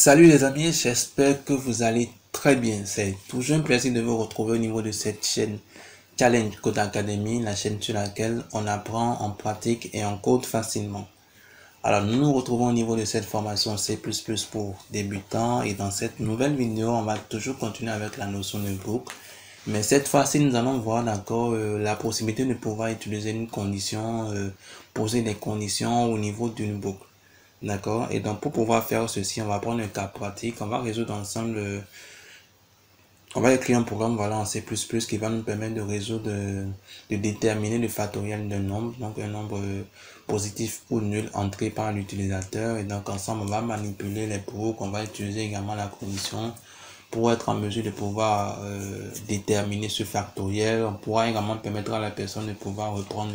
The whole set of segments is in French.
Salut les amis, j'espère que vous allez très bien. C'est toujours un plaisir de vous retrouver au niveau de cette chaîne Challenge Code Academy, la chaîne sur laquelle on apprend, on pratique et on code facilement. Alors nous nous retrouvons au niveau de cette formation C++ pour débutants et dans cette nouvelle vidéo, on va toujours continuer avec la notion de boucle. Mais cette fois-ci, nous allons voir d'accord la possibilité de pouvoir utiliser une condition, poser des conditions au niveau d'une boucle. D'accord? Et donc, pour pouvoir faire ceci, on va prendre un cas pratique. On va résoudre ensemble. On va écrire un programme voilà, en C++ qui va nous permettre de résoudre, de déterminer le factoriel d'un nombre. Donc, un nombre positif ou nul entré par l'utilisateur. Et donc, ensemble, on va manipuler les boucles. On va utiliser également la condition pour être en mesure de pouvoir déterminer ce factoriel. On pourra également permettre à la personne de pouvoir reprendre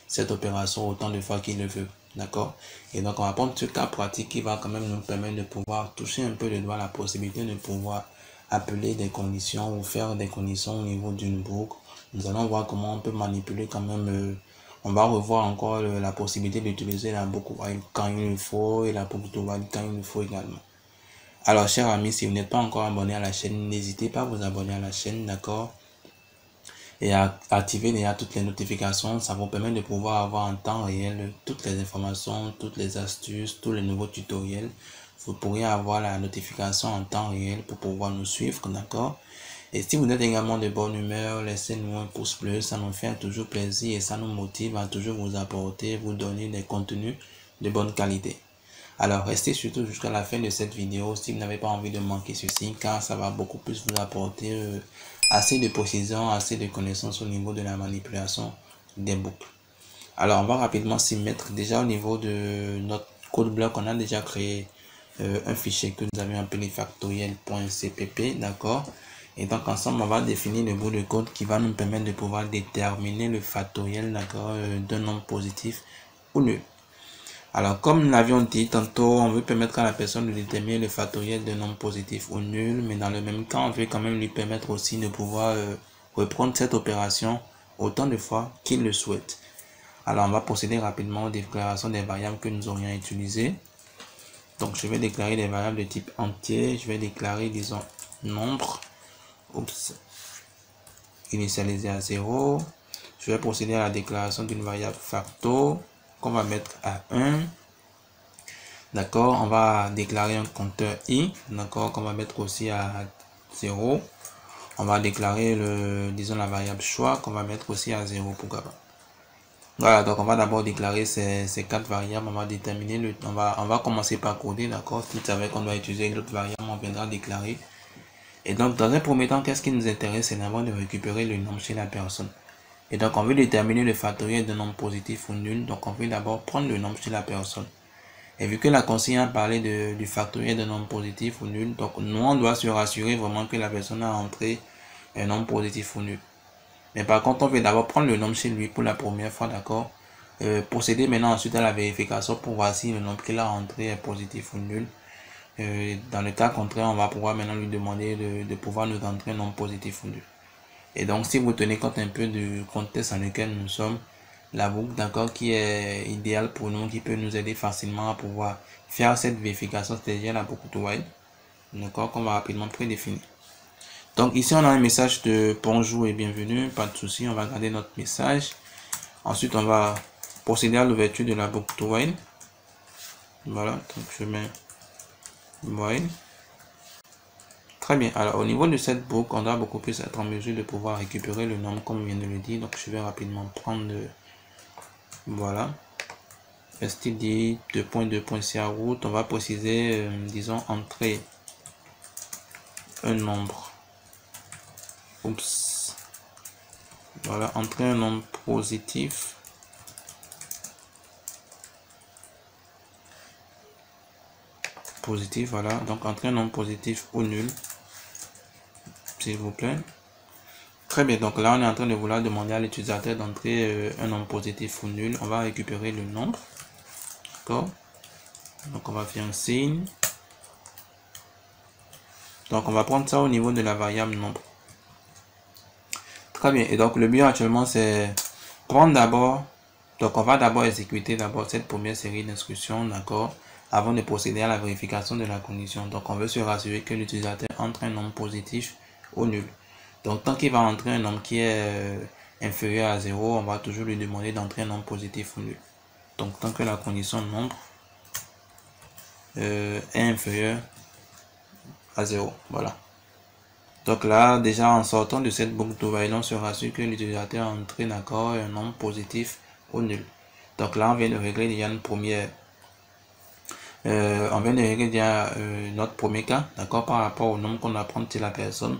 cette opération autant de fois qu'il le veut. D'accord? Et donc, on va prendre ce cas pratique qui va quand même nous permettre de pouvoir toucher un peu le doigt la possibilité de pouvoir appeler des conditions ou faire des conditions au niveau d'une boucle. Nous allons voir comment on peut manipuler quand même. On va revoir encore la possibilité d'utiliser la boucle while quand il le faut et la boucle to while quand il le faut également. Alors, chers amis, si vous n'êtes pas encore abonné à la chaîne, n'hésitez pas à vous abonner à la chaîne, d'accord? Et à activer déjà toutes les notifications, ça vous permet de pouvoir avoir en temps réel toutes les informations, toutes les astuces, tous les nouveaux tutoriels. Vous pourrez avoir la notification en temps réel pour pouvoir nous suivre, d'accord? Et si vous êtes également de bonne humeur, laissez-nous un pouce bleu, ça nous fait toujours plaisir et ça nous motive à toujours vous apporter, vous donner des contenus de bonne qualité. Alors restez surtout jusqu'à la fin de cette vidéo si vous n'avez pas envie de manquer ceci, car ça va beaucoup plus vous apporter assez de précision, assez de connaissances au niveau de la manipulation des boucles. Alors on va rapidement s'y mettre. Déjà au niveau de notre code block, on a déjà créé un fichier que nous avons appelé factoriel.cpp, d'accord? Et donc ensemble on va définir le bout de code qui va nous permettre de pouvoir déterminer le factoriel, d'accord, d'un nombre positif ou nul. Alors, comme nous l'avions dit tantôt, on veut permettre à la personne de déterminer le factoriel d'un nombre positif ou nul, mais dans le même temps, on veut quand même lui permettre aussi de pouvoir reprendre cette opération autant de fois qu'il le souhaite. Alors, on va procéder rapidement aux déclarations des variables que nous aurions utilisées. Donc, je vais déclarer des variables de type entier. Je vais déclarer, disons, nombre. Initialisé à 0. Je vais procéder à la déclaration d'une variable facto qu'on va mettre à 1. D'accord, on va déclarer un compteur i, d'accord, qu'on va mettre aussi à 0. On va déclarer disons la variable choix qu'on va mettre aussi à 0 pourquoi pas. Voilà, donc on va d'abord déclarer ces quatre variables. On va déterminer on va commencer par coder, d'accord. Si vous savez qu'on doit utiliser l'autre variable, on viendra déclarer. Et donc dans un premier temps, qu'est-ce qui nous intéresse, c'est d'abord de récupérer le nombre chez la personne. Et donc on veut déterminer le factoriel d'un nombre positif ou nul. Donc on veut d'abord prendre le nombre chez la personne. Et vu que la consigne a parlé du factoriel d'un nombre positif ou nul, donc nous on doit se rassurer vraiment que la personne a entré un nombre positif ou nul. Mais par contre, on veut d'abord prendre le nombre chez lui pour la première fois, d'accord. Procéder maintenant ensuite à la vérification pour voir si le nombre qu'il a entré est positif ou nul. Dans le cas contraire, on va pouvoir maintenant lui demander de pouvoir nous entrer un nombre positif ou nul. Et donc, si vous tenez compte un peu du contexte dans lequel nous sommes, la boucle, d'accord, qui est idéale pour nous, qui peut nous aider facilement à pouvoir faire cette vérification, c'est-à-dire la boucle to while, d'accord, qu'on va rapidement prédéfinir. Donc ici, on a un message de bonjour et bienvenue, pas de souci, on va garder notre message. Ensuite, on va procéder à l'ouverture de la boucle to while. Voilà, donc je mets while. Très bien, alors au niveau de cette boucle, on doit beaucoup plus être en mesure de pouvoir récupérer le nombre comme on vient de le dire. Donc je vais rapidement prendre voilà, std 2.2.ca route, on va préciser, disons, entrer un nombre, oups, voilà, entrer un nombre positif, voilà, donc entrer un nombre positif ou nul, s'il vous plaît. Très bien, donc là on est en train de vouloir demander à l'utilisateur d'entrer un nombre positif ou nul. On va récupérer le nombre, d'accord, donc on va faire un signe. Donc on va prendre ça au niveau de la variable nombre. Très bien, et donc le but actuellement c'est prendre d'abord, donc on va d'abord exécuter d'abord cette première série d'instructions, d'accord. avant de procéder à la vérification de la condition. Donc on veut se rassurer que l'utilisateur entre un nombre positif ou nul. Donc tant qu'il va entrer un nombre qui est inférieur à 0, on va toujours lui demander d'entrer un nombre positif ou nul. Donc tant que la condition nombre est inférieure à 0. Voilà. Donc là, déjà en sortant de cette boucle do while, on se rassure que l'utilisateur a entré d'accord un nombre positif ou nul. Donc là, on vient de régler déjà une première. On vient de régler déjà notre premier cas, d'accord, par rapport au nombre qu'on doit prendre chez la personne.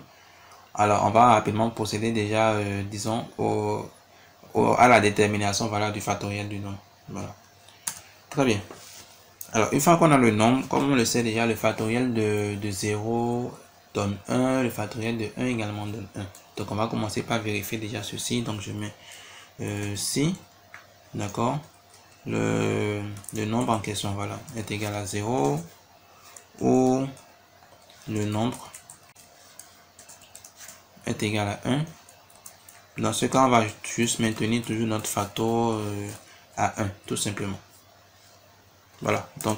Alors, on va rapidement procéder déjà, disons, à la détermination, voilà, du factoriel du nombre. Voilà. Très bien. Alors, une fois qu'on a le nombre, comme on le sait déjà, le factoriel de 0 donne 1, le factoriel de 1 également donne 1. Donc, on va commencer par vérifier déjà ceci. Donc, je mets si, d'accord, le nombre en question, voilà, est égal à 0 ou le nombre est égal à 1. Dans ce cas, on va juste maintenir toujours notre facteur à 1, tout simplement. Voilà, donc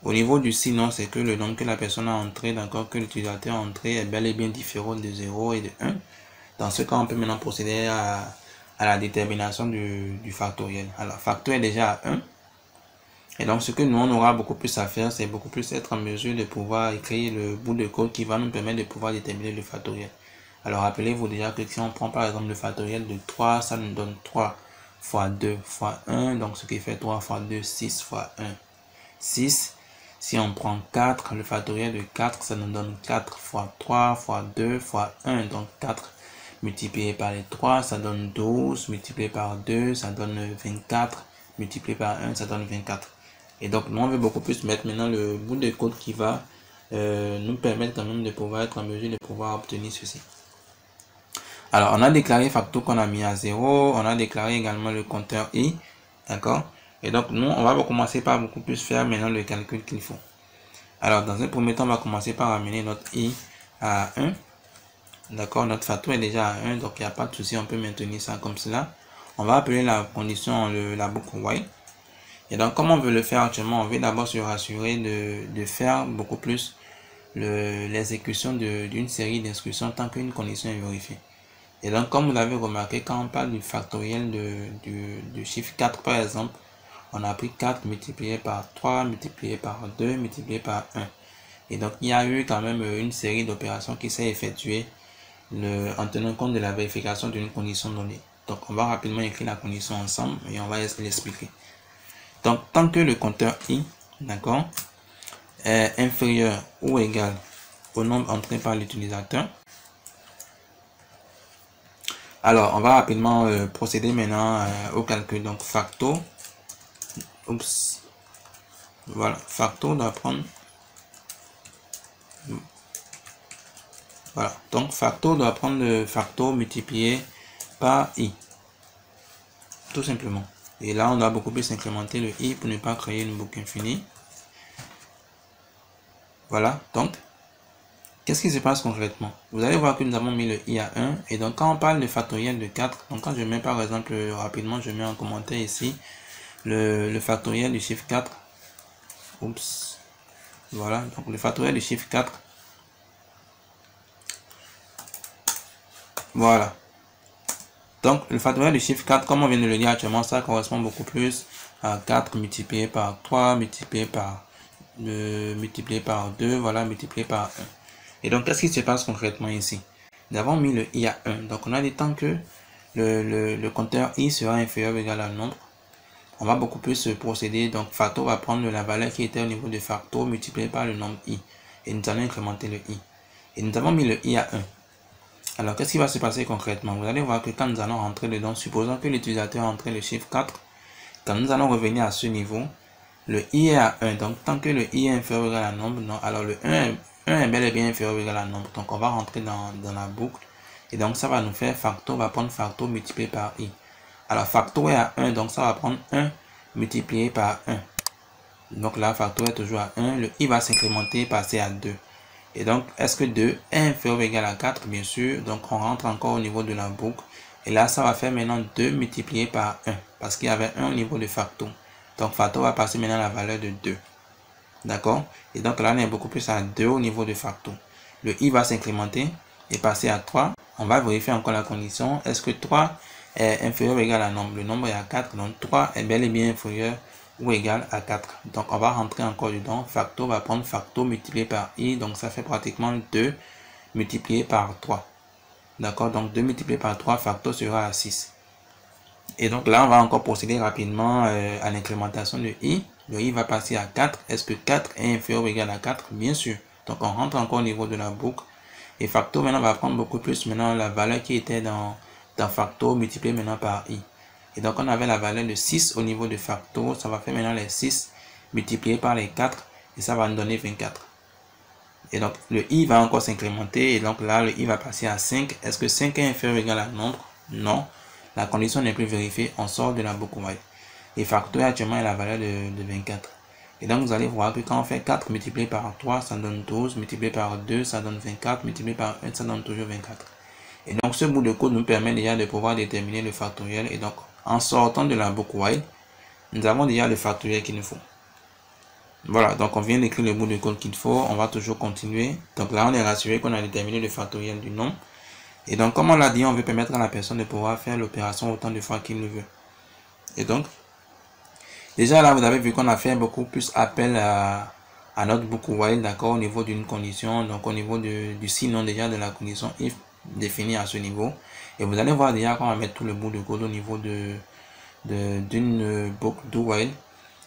au niveau du sinon, c'est que le nombre que la personne a entré, d'accord, que l'utilisateur a entré est bel et bien différent de 0 et de 1. Dans ce cas, on peut maintenant procéder à la détermination du factoriel. Alors, facteur est déjà à 1. Et donc, ce que nous, on aura beaucoup plus à faire, c'est beaucoup plus être en mesure de pouvoir écrire le bout de code qui va nous permettre de pouvoir déterminer le factoriel. Alors, rappelez-vous déjà que si on prend par exemple le factoriel de 3, ça nous donne 3 fois 2 fois 1. Donc, ce qui fait 3 fois 2, 6 fois 1, 6. Si on prend 4, le factoriel de 4, ça nous donne 4 fois 3 fois 2 fois 1. Donc, 4 multiplié par les 3, ça donne 12. Multiplié par 2, ça donne 24. Multiplié par 1, ça donne 24. Et donc, nous, on veut beaucoup plus mettre maintenant le bout de code qui va nous permettre quand même de pouvoir être en mesure de pouvoir obtenir ceci. Alors, on a déclaré facteur qu'on a mis à 0. On a déclaré également le compteur i. D'accord? Et donc, nous, on va commencer par beaucoup plus faire maintenant le calcul qu'il faut. Alors, dans un premier temps, on va commencer par amener notre i à 1. D'accord? Notre facteur est déjà à 1, donc il n'y a pas de souci, on peut maintenir ça comme cela. On va appeler la condition la boucle while. Et donc, comme on veut le faire actuellement, on veut d'abord se rassurer de faire beaucoup plus l'exécution d'une série d'instructions tant qu'une condition est vérifiée. Et donc, comme vous l'avez remarqué, quand on parle du factoriel du chiffre 4, par exemple, on a pris 4 multiplié par 3, multiplié par 2, multiplié par 1. Et donc, il y a eu quand même une série d'opérations qui s'est effectuée en tenant compte de la vérification d'une condition donnée. Donc, on va rapidement écrire la condition ensemble et on va l'expliquer. Donc, tant que le compteur i, d'accord, est inférieur ou égal au nombre entré par l'utilisateur, alors on va rapidement procéder maintenant au calcul. Donc, facto, voilà, facto doit prendre, voilà, donc facto doit prendre le facto multiplié par i, tout simplement. Et là, on doit beaucoup plus incrémenter le i pour ne pas créer une boucle infinie. Voilà, donc, qu'est-ce qui se passe concrètement? Vous allez voir que nous avons mis le i à 1. Et donc, quand on parle de factoriel de 4, donc quand je mets par exemple, rapidement, je mets en commentaire ici le factoriel du chiffre 4. Oups. Voilà, donc le factoriel du chiffre 4. Voilà. Donc, le factoriel du chiffre 4, comme on vient de le dire actuellement, ça correspond beaucoup plus à 4 multiplié par 3, multiplié par 2, voilà, multiplié par 1. Et donc, qu'est-ce qui se passe concrètement ici? Nous avons mis le i à 1. Donc, on a dit tant que le compteur i sera inférieur ou égal à un nombre, on va beaucoup plus procéder. Donc, facto va prendre la valeur qui était au niveau de facto multiplié par le nombre i. Et nous allons incrémenter le i. Et nous avons mis le i à 1. Alors, qu'est-ce qui va se passer concrètement? Vous allez voir que quand nous allons rentrer dedans, supposons que l'utilisateur a entré le chiffre 4, quand nous allons revenir à ce niveau, le i est à 1. Donc, tant que le i est inférieur ou égal à un nombre, non. Alors, le 1 est bel et bien inférieur ou égal à un nombre. Donc, on va rentrer dans la boucle. Et donc, ça va nous faire facto, va prendre facto multiplié par i. Alors, facto est à 1, donc ça va prendre 1 multiplié par 1. Donc là, facto est toujours à 1. Le i va s'incrémenter, passer à 2. Et donc, est-ce que 2 est inférieur ou égal à 4? Bien sûr. Donc, on rentre encore au niveau de la boucle. Et là, ça va faire maintenant 2 multiplié par 1. Parce qu'il y avait 1 au niveau de facto. Donc, facto va passer maintenant à la valeur de 2. D'accord? Et donc là, on est beaucoup plus à 2 au niveau de facto. Le i va s'incrémenter et passer à 3. On va vérifier encore la condition. Est-ce que 3 est inférieur ou égal à nombre? Le nombre est à 4, donc 3 est bel et bien inférieur ou égal à 4. Donc on va rentrer encore dedans. Facto va prendre facto multiplié par i, donc ça fait pratiquement 2 multiplié par 3. D'accord? Donc 2 multiplié par 3, facto sera à 6. Et donc là, on va encore procéder rapidement à l'incrémentation de i. Le i va passer à 4. Est-ce que 4 est inférieur ou égal à 4? Bien sûr. Donc on rentre encore au niveau de la boucle. Et facto maintenant va prendre beaucoup plus maintenant la valeur qui était dans facto multiplié maintenant par i. Et donc on avait la valeur de 6 au niveau de facto. Ça va faire maintenant les 6 multiplié par les 4. Et ça va nous donner 24. Et donc le i va encore s'incrémenter. Et donc là, le i va passer à 5. Est-ce que 5 est inférieur ou égal à nombre? Non. La condition n'est plus vérifiée, on sort de la boucle while. Et facto actuellement est la valeur de 24. Et donc vous allez voir que quand on fait 4 multiplié par 3, ça donne 12, multiplié par 2, ça donne 24, multiplié par 1, ça donne toujours 24. Et donc ce bout de code nous permet déjà de pouvoir déterminer le factoriel. Et donc en sortant de la boucle while, nous avons déjà le factoriel qu'il nous faut. Voilà, donc on vient d'écrire le bout de code qu'il faut, on va toujours continuer. Donc là on est rassuré qu'on a déterminé le factoriel du nom. Et donc, comme on l'a dit, on veut permettre à la personne de pouvoir faire l'opération autant de fois qu'il le veut. Et donc, déjà là, vous avez vu qu'on a fait beaucoup plus appel à notre boucle while, d'accord, au niveau d'une condition, donc au niveau du sinon déjà de la condition if définie à ce niveau. Et vous allez voir déjà qu'on va mettre tout le bout de code au niveau d'une boucle do while.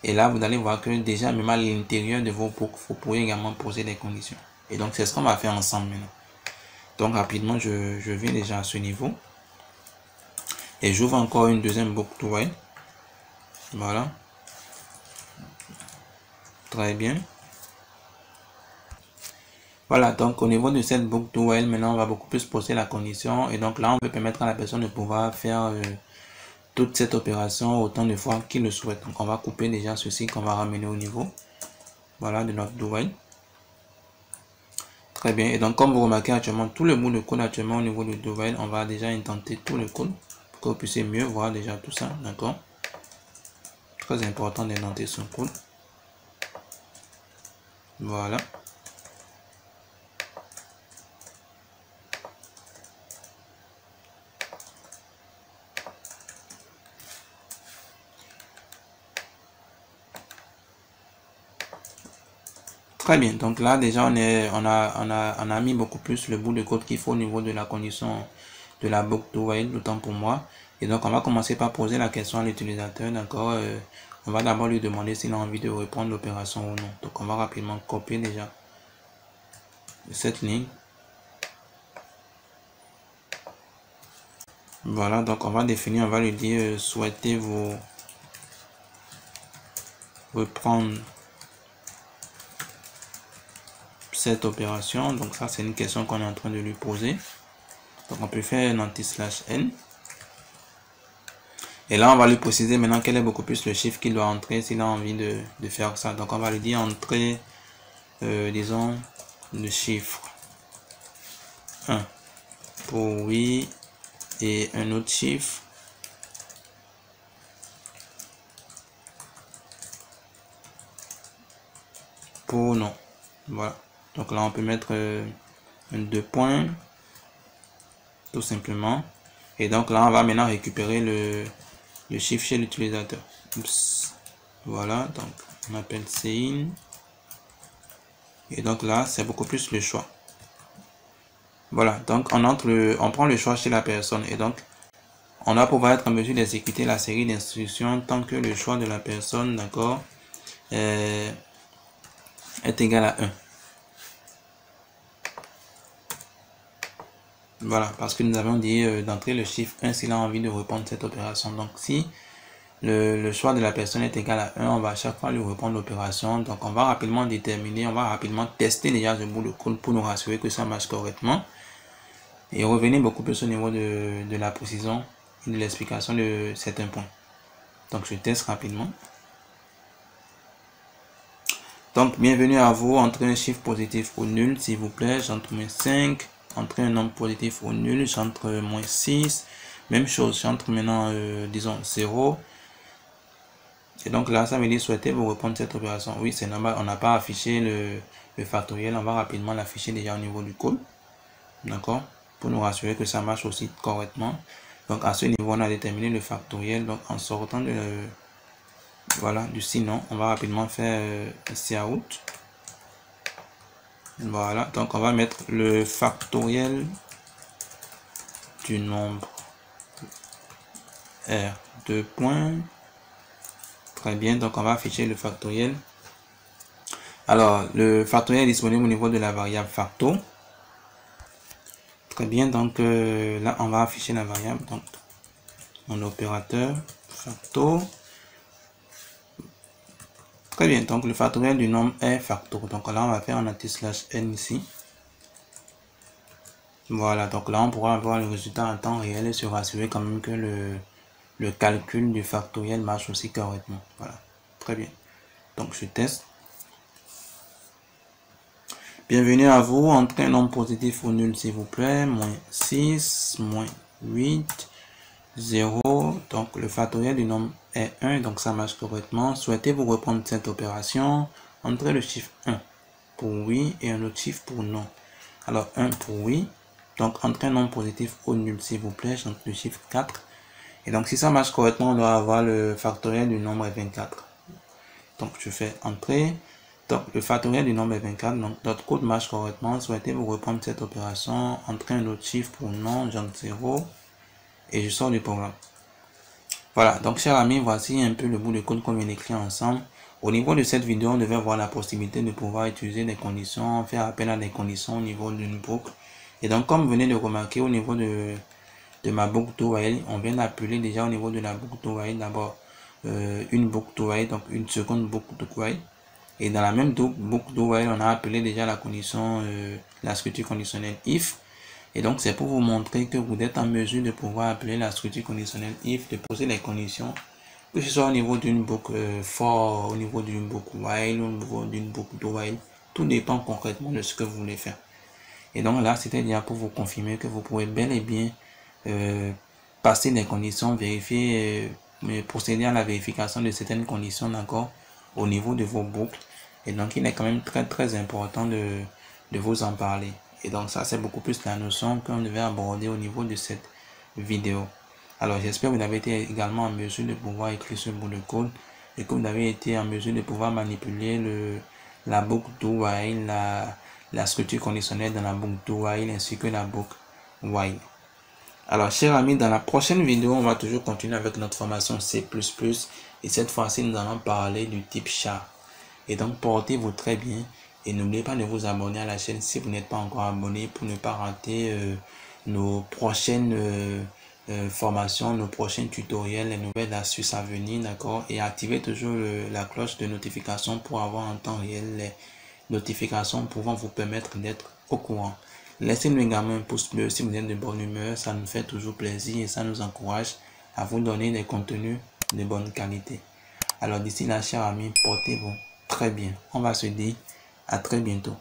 Et là, vous allez voir que déjà, même à l'intérieur de vos boucles, vous pourrez également poser des conditions. Et donc, c'est ce qu'on va faire ensemble maintenant. Donc rapidement, je viens déjà à ce niveau. Et j'ouvre encore une deuxième boucle do while. Voilà. Très bien. Voilà, donc au niveau de cette boucle do while, maintenant on va beaucoup plus poser la condition. Et donc là, on peut permettre à la personne de pouvoir faire toute cette opération autant de fois qu'il le souhaite. Donc on va couper déjà ceci qu'on va ramener au niveau. Voilà, de notre do while. Très bien. Et donc comme vous remarquez actuellement, tout le bout de code actuellement au niveau du do while, on va déjà intenter tout le code. Pour que vous puissiez mieux voir déjà tout ça. D'accord? Très important d'indenter son code. Voilà. Très bien, donc là déjà on a mis beaucoup plus le bout de code qu'il faut au niveau de la condition de la boucle do while, autant pour moi. Et donc on va commencer par poser la question à l'utilisateur, d'accord. On va d'abord lui demander s'il a envie de reprendre l'opération ou non. Donc on va rapidement copier déjà cette ligne. Voilà, donc on va définir, on va lui dire souhaitez-vous reprendre cette opération. Donc ça c'est une question qu'on est en train de lui poser. Donc on peut faire un anti/n. Et là on va lui préciser maintenant quel est beaucoup plus le chiffre qu'il doit entrer s'il a envie de faire ça. Donc on va lui dire entrer disons le chiffre 1 pour oui et un autre chiffre pour non. Voilà. Donc là on peut mettre un 2 points tout simplement. Et donc là on va maintenant récupérer le chiffre chez l'utilisateur. Voilà, donc on appelle CIN. Et donc là c'est beaucoup plus le choix. Voilà, donc on prend le choix chez la personne. Et donc on va pouvoir être en mesure d'exécuter la série d'instructions tant que le choix de la personne, d'accord, est égal à 1. Voilà, parce que nous avons dit d'entrer le chiffre 1 s'il a envie de répondre cette opération. Donc si le choix de la personne est égal à 1, on va à chaque fois lui répondre l'opération. Donc on va rapidement déterminer, on va rapidement tester déjà ce bout de code pour nous rassurer que ça marche correctement. Et revenir beaucoup plus au niveau de la précision et de l'explication de certains points. Donc je teste rapidement. Donc bienvenue à vous, entrez un chiffre positif ou nul s'il vous plaît, j'entre -5, entrez un nombre positif ou nul, j'entre -6, même chose, j'entre maintenant disons 0, Et donc là, ça veut dire souhaitez-vous reprendre cette opération. Oui, c'est normal, on n'a pas affiché le factoriel, on va rapidement l'afficher déjà au niveau du code. D'accord? Pour nous rassurer que ça marche aussi correctement. Donc à ce niveau, on a déterminé le factoriel. Donc en sortant du sinon, on va rapidement faire cout. Voilà, donc on va mettre le factoriel du nombre R. 2 points. Très bien, donc on va afficher le factoriel. Alors, le factoriel est disponible au niveau de la variable facto. Très bien, donc là, on va afficher la variable. Donc, mon opérateur facto. Très bien, donc le factoriel du nombre est facto. Donc là, on va faire un anti/n ici. Voilà, donc là, on pourra avoir le résultat en temps réel et se rassurer quand même que le calcul du factoriel marche aussi correctement. Voilà, très bien. Donc, je teste. Bienvenue à vous, entrez un nombre positif ou nul s'il vous plaît. -6, -8, 0. Donc, le factoriel du nombre est 1, donc ça marche correctement. Souhaitez-vous reprendre cette opération? Entrez le chiffre 1 pour oui et un autre chiffre pour non. Alors, 1 pour oui. Donc, entrez un nombre positif ou nul s'il vous plaît. J'entre le chiffre 4. Et donc, si ça marche correctement, on doit avoir le factoriel du nombre est 24. Donc, je fais entrer. Donc, le factoriel du nombre est 24. Donc, notre code marche correctement. Souhaitez-vous reprendre cette opération? Entrez un autre chiffre pour non. J'entre 0. Et je sors du programme. Voilà. Donc, chers amis, voici un peu le bout de code qu'on vient d'écrire ensemble. Au niveau de cette vidéo, on devait voir la possibilité de pouvoir utiliser des conditions, faire appel à des conditions au niveau d'une boucle. Et donc, comme vous venez de remarquer, au niveau de ma boucle to while, on vient d'appeler déjà au niveau de la boucle to while d'abord une boucle to while, donc une seconde boucle to while. Et dans la même boucle to while, on a appelé déjà la condition, la structure conditionnelle if. Et donc, c'est pour vous montrer que vous êtes en mesure de pouvoir appeler la structure conditionnelle if, de poser les conditions, que ce soit au niveau d'une boucle for, au niveau d'une boucle while, au niveau d'une boucle to while. Tout dépend concrètement de ce que vous voulez faire. Et donc là, c'était déjà pour vous confirmer que vous pouvez bel et bien passer des conditions, vérifier, procéder à la vérification de certaines conditions, d'accord, au niveau de vos boucles. Et donc, il est quand même très important de vous en parler. Et donc, ça, c'est beaucoup plus la notion qu'on devait aborder au niveau de cette vidéo. Alors, j'espère que vous avez été également en mesure de pouvoir écrire ce bout de code et que vous avez été en mesure de pouvoir manipuler la boucle do while, la structure conditionnelle dans la boucle do while ainsi que la boucle while. Alors, chers amis, dans la prochaine vidéo, on va toujours continuer avec notre formation C++ et cette fois-ci, nous allons parler du type char. Et donc, portez-vous très bien et n'oubliez pas de vous abonner à la chaîne si vous n'êtes pas encore abonné pour ne pas rater nos prochaines formations, nos prochains tutoriels, les nouvelles astuces à venir, d'accord? Et activez toujours la cloche de notification pour avoir en temps réel les notifications pouvant vous permettre d'être au courant. Laissez-nous également un pouce bleu si vous êtes de bonne humeur, ça nous fait toujours plaisir et ça nous encourage à vous donner des contenus de bonne qualité. Alors d'ici là, chers amis, portez-vous très bien. On va se dire à très bientôt.